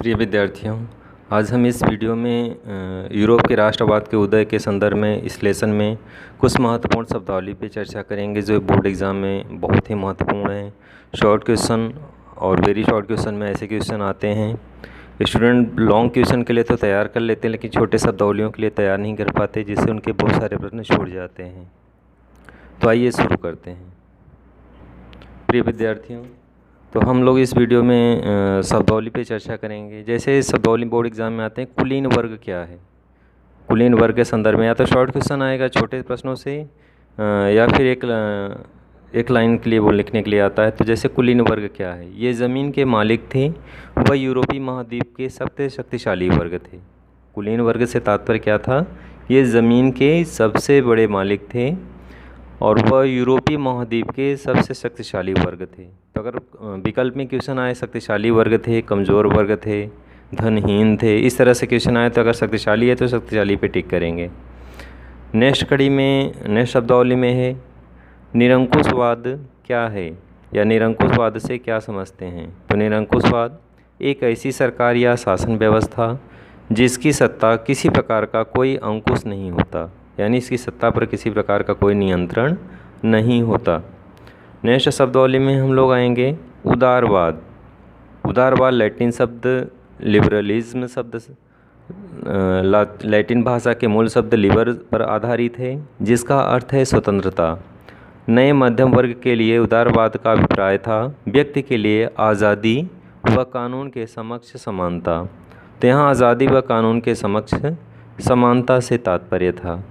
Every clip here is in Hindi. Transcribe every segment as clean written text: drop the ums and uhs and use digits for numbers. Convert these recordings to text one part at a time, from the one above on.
प्रिय विद्यार्थियों, आज हम इस वीडियो में यूरोप के राष्ट्रवाद के उदय के संदर्भ में इस लेसन में कुछ महत्वपूर्ण शब्दावली पे चर्चा करेंगे जो बोर्ड एग्ज़ाम में बहुत ही महत्वपूर्ण है। शॉर्ट क्वेश्चन और वेरी शॉर्ट क्वेश्चन में ऐसे क्वेश्चन आते हैं। स्टूडेंट लॉन्ग क्वेश्चन के लिए तो तैयार कर लेते हैं, लेकिन छोटे शब्दावलियों के लिए तैयार नहीं कर पाते, जिससे उनके बहुत सारे प्रश्न छूट जाते हैं। तो आइए शुरू करते हैं। प्रिय विद्यार्थियों, तो हम लोग इस वीडियो में शब्दावली पे चर्चा करेंगे। जैसे शब्दावली बोर्ड एग्ज़ाम में आते हैं, कुलीन वर्ग क्या है। कुलीन वर्ग के संदर्भ में या तो शॉर्ट क्वेश्चन आएगा छोटे प्रश्नों से, या फिर एक लाइन के लिए वो लिखने के लिए आता है। तो जैसे कुलीन वर्ग क्या है, ये ज़मीन के मालिक थे, वह यूरोपीय महाद्वीप के सबसे शक्तिशाली वर्ग थे। कुलीन वर्ग से तात्पर्य क्या था, ये ज़मीन के सबसे बड़े मालिक थे और वह यूरोपीय महाद्वीप के सबसे शक्तिशाली वर्ग थे। तो अगर विकल्प में क्वेश्चन आए शक्तिशाली वर्ग थे, कमज़ोर वर्ग थे, धनहीन थे, इस तरह से क्वेश्चन आए तो अगर शक्तिशाली है तो शक्तिशाली पे टिक करेंगे। नेक्स्ट कड़ी में नेक्स्ट शब्दावली में है निरंकुशवाद क्या है, या निरंकुशवाद से क्या समझते हैं। तो निरंकुशवाद एक ऐसी सरकार या शासन व्यवस्था जिसकी सत्ता किसी प्रकार का कोई अंकुश नहीं होता, यानी इसकी सत्ता पर किसी प्रकार का कोई नियंत्रण नहीं होता। नेक्स्ट शब्दावली में हम लोग आएंगे उदारवाद। उदारवाद लैटिन शब्द लिबरलिज्म शब्द लैटिन भाषा के मूल शब्द लिबर पर आधारित है, जिसका अर्थ है स्वतंत्रता। नए मध्यम वर्ग के लिए उदारवाद का अभिप्राय था व्यक्ति के लिए आज़ादी व कानून के समक्ष समानता। तो यहाँ आज़ादी व कानून के समक्ष समानता से तात्पर्य था।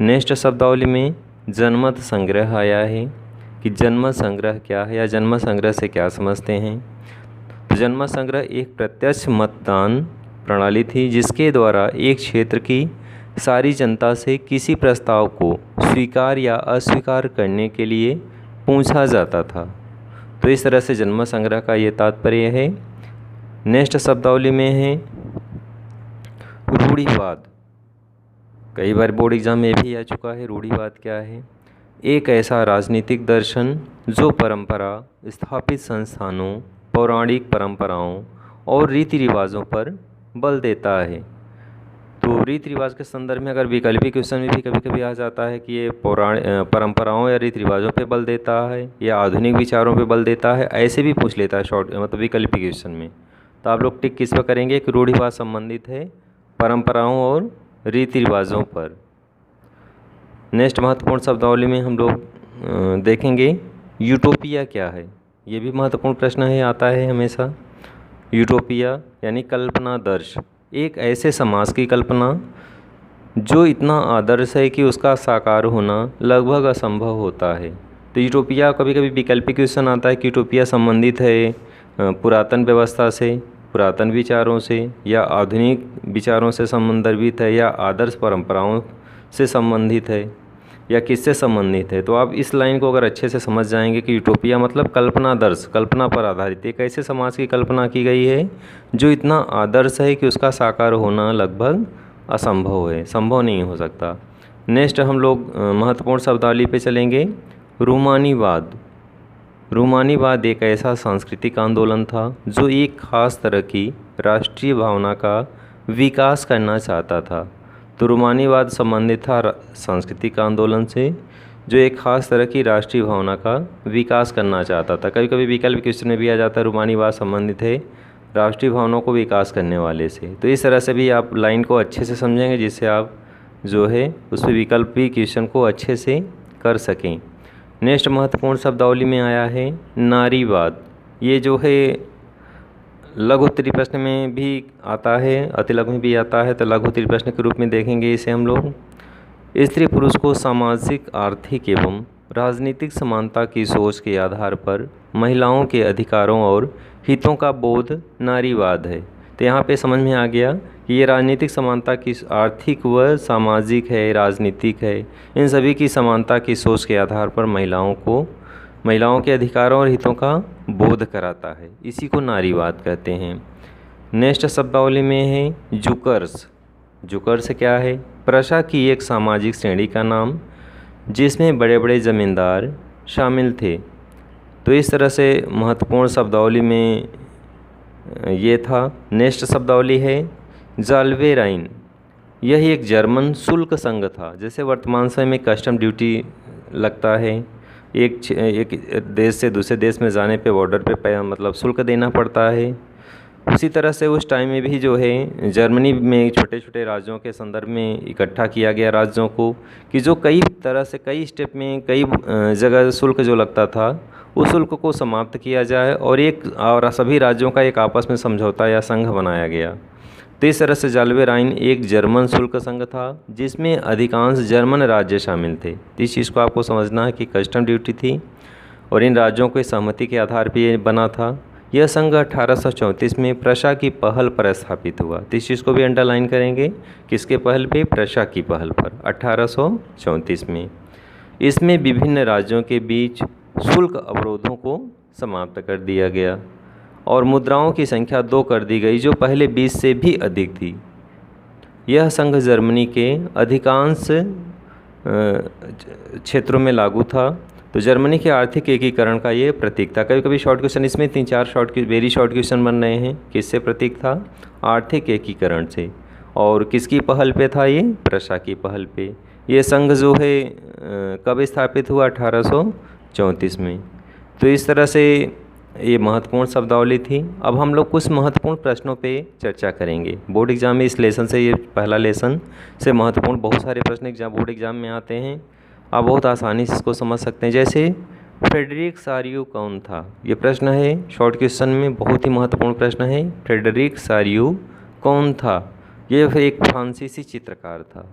नेक्स्ट शब्दावली में जनमत संग्रह आया है कि जनमत संग्रह क्या है, या जनमत संग्रह से क्या समझते हैं। तो जनमत संग्रह एक प्रत्यक्ष मतदान प्रणाली थी जिसके द्वारा एक क्षेत्र की सारी जनता से किसी प्रस्ताव को स्वीकार या अस्वीकार करने के लिए पूछा जाता था। तो इस तरह से जनमत संग्रह का ये तात्पर्य है। नेक्स्ट शब्दावली में है रूढ़िवाद। कई बार बोर्ड एग्जाम में भी आ चुका है। रूढ़िवाद क्या है, एक ऐसा राजनीतिक दर्शन जो परंपरा, स्थापित संस्थानों, पौराणिक परंपराओं और रीति रिवाजों पर बल देता है। तो रीति रिवाज के संदर्भ में अगर वैकल्पिक क्वेश्चन में भी कभी कभी आ जाता है कि ये परंपराओं या रीति रिवाजों पे बल देता है या आधुनिक विचारों पे बल देता है, ऐसे भी पूछ लेता है शॉर्ट मतलब वैकल्पिक क्वेश्चन में। तो आप लोग टिक किस पर करेंगे कि रूढ़िवाद संबंधित है परंपराओं और रीति रिवाजों पर। नेक्स्ट महत्वपूर्ण शब्दावली में हम लोग देखेंगे यूटोपिया क्या है। ये भी महत्वपूर्ण प्रश्न है, आता है हमेशा। यूटोपिया यानी कल्पनादर्श, एक ऐसे समाज की कल्पना जो इतना आदर्श है कि उसका साकार होना लगभग असंभव होता है। तो यूटोपिया कभी कभी वैकल्पिक क्वेश्चन आता है कि यूटोपिया संबंधित है पुरातन व्यवस्था से, पुरातन विचारों से, या आधुनिक विचारों से संदर्भित है, या आदर्श परंपराओं से संबंधित है, या किससे संबंधित है। तो आप इस लाइन को अगर अच्छे से समझ जाएंगे कि यूटोपिया मतलब कल्पनादर्श, कल्पना पर आधारित एक ऐसे समाज की कल्पना की गई है जो इतना आदर्श है कि उसका साकार होना लगभग असंभव है, संभव नहीं हो सकता। नेक्स्ट हम लोग महत्वपूर्ण शब्दावली पे चलेंगे रूमानीवाद। रूमानीवाद एक ऐसा सांस्कृतिक आंदोलन था जो एक खास तरह की राष्ट्रीय भावना का विकास करना चाहता था। तो रूमानीवाद संबंधित था सांस्कृतिक आंदोलन से जो एक खास तरह की राष्ट्रीय भावना का विकास करना चाहता था। कभी कभी विकल्प क्वेश्चन में भी आ जाता है रूमानीवाद संबंधित है राष्ट्रीय भावनाओं को विकास करने वाले से। तो इस तरह से भी आप लाइन को अच्छे से समझेंगे जिससे आप जो है उस पर विकल्पी क्वेश्चन को अच्छे से कर सकें। नेक्स्ट महत्वपूर्ण शब्दावली में आया है नारीवाद। ये जो है लघु उत्तरीय प्रश्न में भी आता है, अति लघु में भी आता है। तो लघु उत्तरीय प्रश्न के रूप में देखेंगे इसे हम लोग। स्त्री पुरुष को सामाजिक, आर्थिक एवं राजनीतिक समानता की सोच के आधार पर महिलाओं के अधिकारों और हितों का बोध नारीवाद है। तो यहाँ पे समझ में आ गया कि ये राजनीतिक समानता की, आर्थिक व सामाजिक है, राजनीतिक है, इन सभी की समानता की सोच के आधार पर महिलाओं के अधिकारों और हितों का बोध कराता है। इसी को नारीवाद कहते हैं। नेक्स्ट शब्दावली में है जुकर्स। जुकर्स क्या है, प्रजा की एक सामाजिक श्रेणी का नाम जिसमें बड़े बड़े ज़मींदार शामिल थे। तो इस तरह से महत्वपूर्ण शब्दावली में ये था। नेक्स्ट शब्दावली है ज़ाल्वेराइन। यह एक जर्मन शुल्क संघ था। जैसे वर्तमान समय में कस्टम ड्यूटी लगता है, एक देश से दूसरे देश में जाने पे बॉर्डर पे मतलब शुल्क देना पड़ता है। उसी तरह से उस टाइम में भी जो है जर्मनी में छोटे छोटे राज्यों के संदर्भ में इकट्ठा किया गया राज्यों को, कि जो कई तरह से कई स्टेप में कई जगह शुल्क जो लगता था उस शुल्क को समाप्त किया जाए और सभी राज्यों का एक आपस में समझौता या संघ बनाया गया। तो इस तरह से ज़ाल्वेराइन एक जर्मन शुल्क संघ था जिसमें अधिकांश जर्मन राज्य शामिल थे। इस चीज़ को आपको समझना है कि कस्टम ड्यूटी थी और इन राज्यों के सहमति के आधार पर ये बना था। यह संघ 1834 में प्रशा की पहल पर स्थापित हुआ। तो इस चीज़ को भी अंडरलाइन करेंगे, किसके पहल पे? प्रशा की पहल पर 1834 में। इसमें विभिन्न राज्यों के बीच शुल्क अवरोधों को समाप्त कर दिया गया और मुद्राओं की संख्या 2 कर दी गई, जो पहले 20 से भी अधिक थी। यह संघ जर्मनी के अधिकांश क्षेत्रों में लागू था। तो जर्मनी के आर्थिक एकीकरण का ये प्रतीक था। कभी कभी शॉर्ट क्वेश्चन इसमें 3-4 वेरी शॉर्ट क्वेश्चन बन रहे हैं। किससे प्रतीक था? आर्थिक एकीकरण से। और किसकी पहल पे था ये? प्रशा की पहल पे। ये संघ जो है कब स्थापित हुआ? 1834 में। तो इस तरह से ये महत्वपूर्ण शब्दावली थी। अब हम लोग कुछ महत्वपूर्ण प्रश्नों पे चर्चा करेंगे। बोर्ड एग्जाम में इस लेसन से, ये पहला लेसन से महत्वपूर्ण बहुत सारे प्रश्न बोर्ड एग्जाम में आते हैं। आप बहुत आसानी से इसको समझ सकते हैं। जैसे फ्रेडरिक सारियू कौन था? ये प्रश्न है शॉर्ट क्वेश्चन में, बहुत ही महत्वपूर्ण प्रश्न है। फ्रेडरिक सारियू कौन था? ये एक फ्रांसीसी चित्रकार था।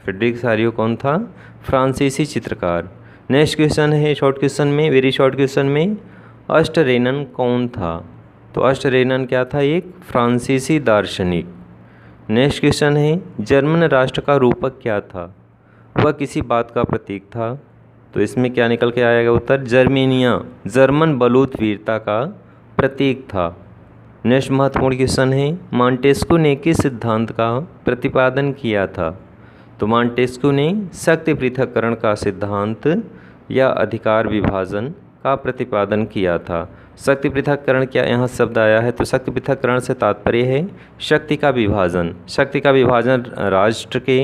फ्रेडरिक सारियू कौन था? फ्रांसीसी चित्रकार। नेक्स्ट क्वेश्चन है शॉर्ट क्वेश्चन में, वेरी शॉर्ट क्वेश्चन में, अष्टरेनन कौन था? तो अष्टरेनन क्या था? एक फ्रांसीसी दार्शनिक। नेक्स्ट क्वेश्चन है जर्मन राष्ट्र का रूपक क्या था? वह किसी बात का प्रतीक था। तो इसमें क्या निकल के आएगा उत्तर? जर्मेनिया, जर्मन बलूत वीरता का प्रतीक था। नेक्स्ट महत्वपूर्ण क्वेश्चन है मॉन्टेस्क्यू ने किस सिद्धांत का प्रतिपादन किया था? तो मॉन्टेस्क्यू ने शक्ति पृथक्करण का सिद्धांत या अधिकार विभाजन का प्रतिपादन किया था। शक्ति पृथक्करण क्या यहाँ शब्द आया है? तो शक्ति पृथक्करण से तात्पर्य है शक्ति का विभाजन। शक्ति का विभाजन राष्ट्र के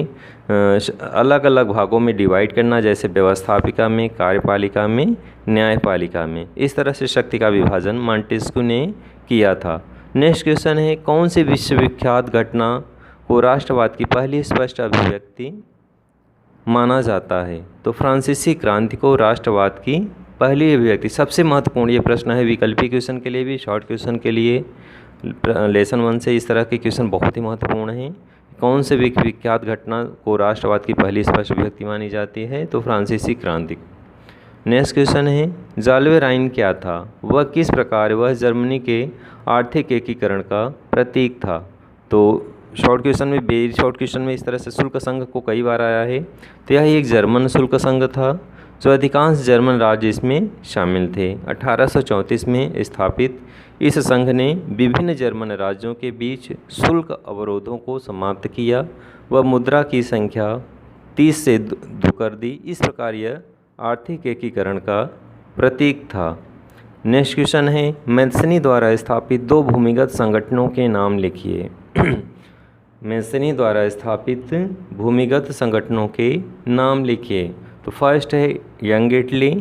अलग अलग भागों में डिवाइड करना, जैसे व्यवस्थापिका में, कार्यपालिका में, न्यायपालिका में। इस तरह से शक्ति का विभाजन मॉन्टेस्क्यू ने किया था। नेक्स्ट क्वेश्चन है कौन सी विश्वविख्यात घटना को राष्ट्रवाद की पहली स्पष्ट अभिव्यक्ति माना जाता है? तो फ्रांसीसी क्रांति को राष्ट्रवाद की पहली अभिव्यक्ति। सबसे महत्वपूर्ण ये प्रश्न है विकल्पी क्वेश्चन के लिए भी, शॉर्ट क्वेश्चन के लिए। लेसन 1 से इस तरह के क्वेश्चन बहुत ही महत्वपूर्ण हैं। कौन से विख्यात घटना को राष्ट्रवाद की पहली स्पष्ट अभिव्यक्ति मानी जाती है? तो फ्रांसीसी क्रांति। नेक्स्ट क्वेश्चन है ज़ाल्वेराइन क्या था? वह किस प्रकार वह जर्मनी के आर्थिक एकीकरण का प्रतीक था? तो शॉर्ट क्वेश्चन में, वेरी शॉर्ट क्वेश्चन में इस तरह से शुल्क संघ को कई बार आया है। तो यह एक जर्मन शुल्क संघ था जो अधिकांश जर्मन राज्य इसमें शामिल थे। 1834 में स्थापित इस संघ ने विभिन्न जर्मन राज्यों के बीच शुल्क अवरोधों को समाप्त किया व मुद्रा की संख्या 30 से 2 कर दी। इस प्रकार यह आर्थिक एकीकरण का प्रतीक था। नेक्स्ट क्वेश्चन है मैथनी द्वारा स्थापित 2 भूमिगत संगठनों के नाम लिखिए। मैथनी द्वारा स्थापित भूमिगत संगठनों के नाम लिखिए। तो फर्स्ट है यंग इटली,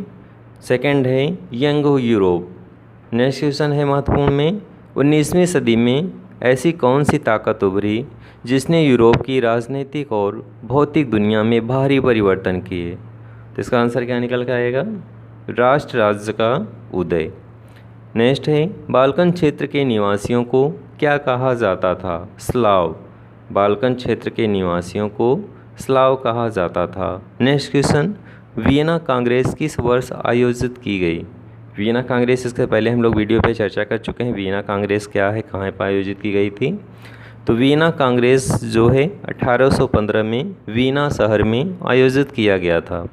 सेकंड है यंग यूरोप। नेक्स्ट क्वेश्चन है महत्वपूर्ण में 19वीं सदी में ऐसी कौन सी ताकत उभरी जिसने यूरोप की राजनीतिक और भौतिक दुनिया में भारी परिवर्तन किए? तो इसका आंसर क्या निकल के आएगा? राष्ट्र राज्य का उदय। नेक्स्ट है बाल्कन क्षेत्र के निवासियों को क्या कहा जाता था? स्लाव। बाल्कन क्षेत्र के निवासियों को स्लाव कहा जाता था। नेक्स्ट क्वेश्चन वियना कांग्रेस किस वर्ष आयोजित की गई? वियना कांग्रेस, इसके पहले हम लोग वीडियो पे चर्चा कर चुके हैं। वियना कांग्रेस क्या है, कहाँ पर आयोजित की गई थी? तो वियना कांग्रेस जो है 1815 में वियना शहर में आयोजित किया गया था।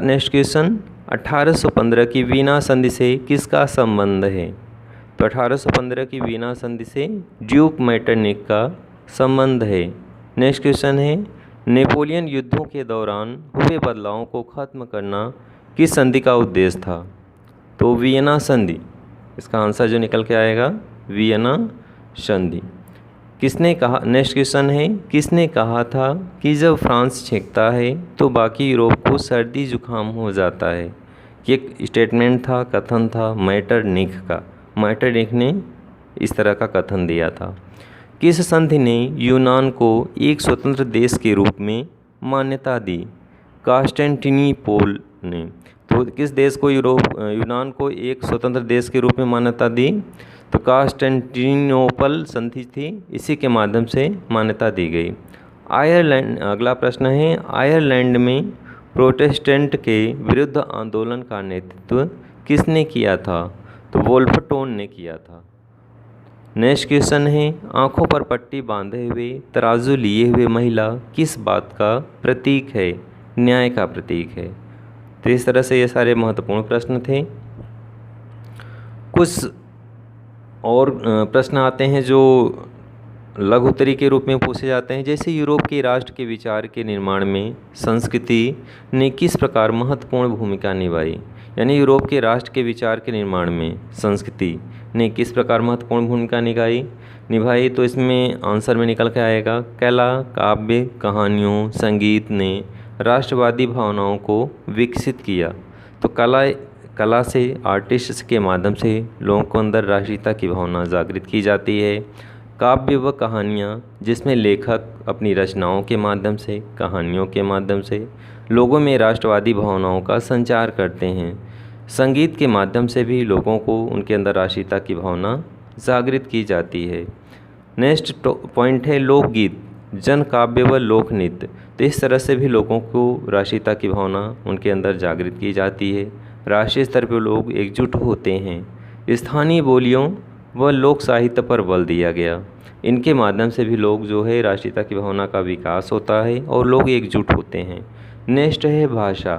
नेक्स्ट क्वेश्चन 1815 की वियना संधि से किसका संबंध है? तो 1815 की वियना संधि से ड्यूक मेटरनिक का संबंध है। नेक्स्ट क्वेश्चन है नेपोलियन युद्धों के दौरान हुए बदलावों को खत्म करना किस संधि का उद्देश्य था? तो वियना संधि। इसका आंसर जो निकल के आएगा वियना संधि। किसने कहा, नेक्स्ट क्वेश्चन है, किसने कहा था कि जब फ्रांस छींकता है तो बाकी यूरोप को सर्दी जुकाम हो जाता है? ये एक स्टेटमेंट था, कथन था मेटरनिख का। मेटरनिख ने इस तरह का कथन दिया था। किस संधि ने यूनान को एक स्वतंत्र देश के रूप में मान्यता दी? कॉन्स्टेंटिनोपल ने। तो किस देश को यूनान को एक स्वतंत्र देश के रूप में मान्यता दी? तो कॉन्स्टेंटिनोपल संधि थी, इसी के माध्यम से मान्यता दी गई। आयरलैंड, अगला प्रश्न है, आयरलैंड में प्रोटेस्टेंट के विरुद्ध आंदोलन का नेतृत्व किसने किया था? तो वोल्फटोन ने किया था। नेक्स्ट क्वेश्चन है, आंखों पर पट्टी बांधे हुए तराजू लिए हुए महिला किस बात का प्रतीक है? न्याय का प्रतीक है। तो इस तरह से ये सारे महत्वपूर्ण प्रश्न थे। कुछ और प्रश्न आते हैं जो लघु उत्तरी के रूप में पूछे जाते हैं, जैसे यूरोप के राष्ट्र के विचार के निर्माण में संस्कृति ने किस प्रकार महत्वपूर्ण भूमिका निभाई? यानी यूरोप के राष्ट्र के विचार के निर्माण में संस्कृति ने किस प्रकार महत्वपूर्ण भूमिका निभाई? तो इसमें आंसर में निकल के आएगा, कला, काव्य, कहानियों, संगीत ने राष्ट्रवादी भावनाओं को विकसित किया। तो कला से, आर्टिस्ट के माध्यम से लोगों को अंदर राष्ट्रीयता की भावना जागृत की जाती है। काव्य व कहानियाँ, जिसमें लेखक अपनी रचनाओं के माध्यम से, कहानियों के माध्यम से लोगों में राष्ट्रवादी भावनाओं का संचार करते हैं। संगीत के माध्यम से भी लोगों को उनके अंदर राष्ट्रीयता की भावना जागृत की जाती है। नेक्स्ट पॉइंट है लोकगीत, जन काव्य व लोक नृत्य। तो इस तरह से भी लोगों को राष्ट्रीयता की भावना उनके अंदर जागृत की जाती है। राष्ट्रीय स्तर पर लोग एकजुट होते हैं। स्थानीय बोलियों व लोक साहित्य पर बल दिया गया। इनके माध्यम से भी लोग जो है राष्ट्रीयता की भावना का विकास होता है और लोग एकजुट होते हैं। नेक्स्ट है भाषा।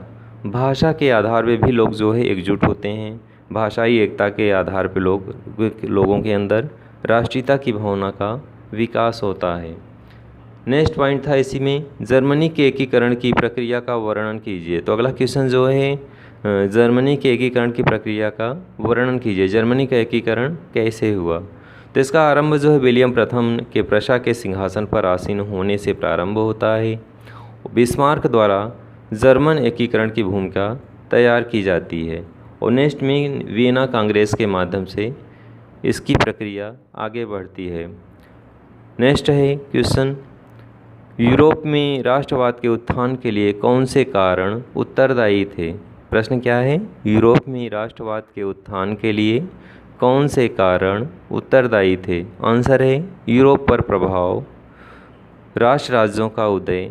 भाषा के आधार पे भी लोग जो है एकजुट होते हैं। भाषाई एकता के आधार पे लोगों के अंदर राष्ट्रीयता की भावना का विकास होता है। नेक्स्ट पॉइंट था इसी में, जर्मनी के एकीकरण की प्रक्रिया का वर्णन कीजिए। तो अगला क्वेश्चन जो है, जर्मनी के एकीकरण की प्रक्रिया का वर्णन कीजिए। जर्मनी का एकीकरण कैसे हुआ? तो इसका आरंभ जो है विलियम प्रथम के प्रशा के सिंहासन पर आसीन होने से प्रारंभ होता है। बिस्मार्क द्वारा जर्मन एकीकरण की भूमिका तैयार की जाती है और नेक्स्ट में वियना कांग्रेस के माध्यम से इसकी प्रक्रिया आगे बढ़ती है। नेक्स्ट है क्वेश्चन, यूरोप में राष्ट्रवाद के उत्थान के लिए कौन से कारण उत्तरदायी थे? प्रश्न क्या है, यूरोप में राष्ट्रवाद के उत्थान के लिए कौन से कारण उत्तरदायी थे? आंसर है यूरोप पर प्रभाव, राष्ट्र राज्यों का उदय,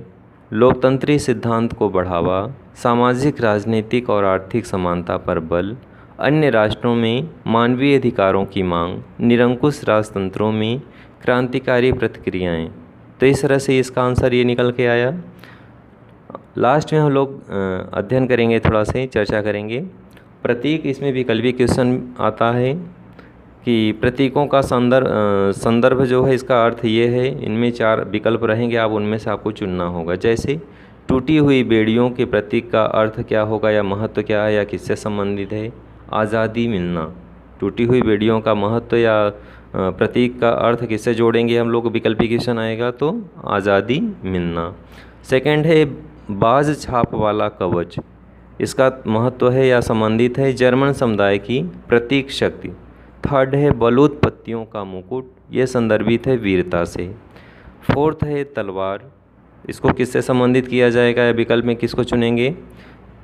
लोकतंत्री सिद्धांत को बढ़ावा, सामाजिक, राजनीतिक और आर्थिक समानता पर बल, अन्य राष्ट्रों में मानवीय अधिकारों की मांग, निरंकुश राजतंत्रों में क्रांतिकारी प्रतिक्रियाएं। तो इस तरह से इसका आंसर ये निकल के आया। लास्ट में हम लोग अध्ययन करेंगे, थोड़ा सा चर्चा करेंगे प्रतीक। इसमें विकल्पी क्वेश्चन आता है कि प्रतीकों का संदर्भ जो है, इसका अर्थ ये है, इनमें 4 विकल्प रहेंगे, आप उनमें से आपको चुनना होगा। जैसे टूटी हुई बेड़ियों के प्रतीक का अर्थ क्या होगा या महत्व क्या है या किससे संबंधित है? आज़ादी मिलना। टूटी हुई बेड़ियों का महत्व या प्रतीक का अर्थ किससे जोड़ेंगे हम लोग? विकल्पी क्वेश्चन आएगा तो आज़ादी मिलना। सेकंड है बाज छाप वाला कवच, इसका महत्व है या संबंधित है जर्मन समुदाय की प्रतीक शक्ति। थर्ड है बलूत पत्तियों का मुकुट, यह संदर्भित है वीरता से। फोर्थ है तलवार, इसको किससे संबंधित किया जाएगा या विकल्प में किसको चुनेंगे?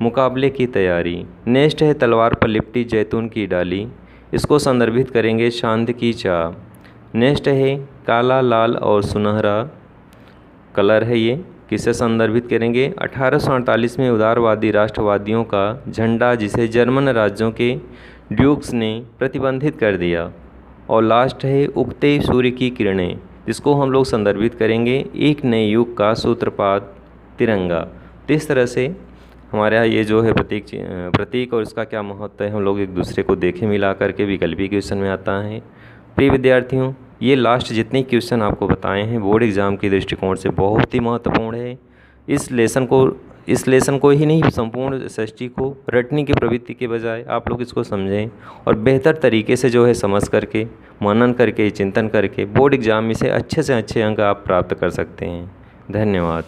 मुकाबले की तैयारी। नेक्स्ट है तलवार पर लिपटी जैतून की डाली, इसको संदर्भित करेंगे शांति की चाह। नेक्स्ट है काला, लाल और सुनहरा कलर है, ये किससे संदर्भित करेंगे? 1848 में उदारवादी राष्ट्रवादियों का झंडा, जिसे जर्मन राज्यों के ड्यूक्स ने प्रतिबंधित कर दिया। और लास्ट है उगते सूर्य की किरणें, जिसको हम लोग संदर्भित करेंगे एक नए युग का सूत्रपात तिरंगा। तो इस तरह से हमारे यहाँ ये जो है प्रतीक और इसका क्या महत्व है, हम लोग एक दूसरे को देखें मिला करके विकल्पी क्वेश्चन में आता है। प्रिय विद्यार्थियों, ये लास्ट जितने क्वेश्चन आपको बताए हैं बोर्ड एग्ज़ाम के दृष्टिकोण से बहुत ही महत्वपूर्ण है। इस लेसन को इस लेसन को ही नहीं, संपूर्ण एसएसटी को रटने की प्रवृत्ति के बजाय आप लोग इसको समझें और बेहतर तरीके से जो है समझ करके, मनन करके, चिंतन करके बोर्ड एग्ज़ाम में से अच्छे अंक आप प्राप्त कर सकते हैं। धन्यवाद।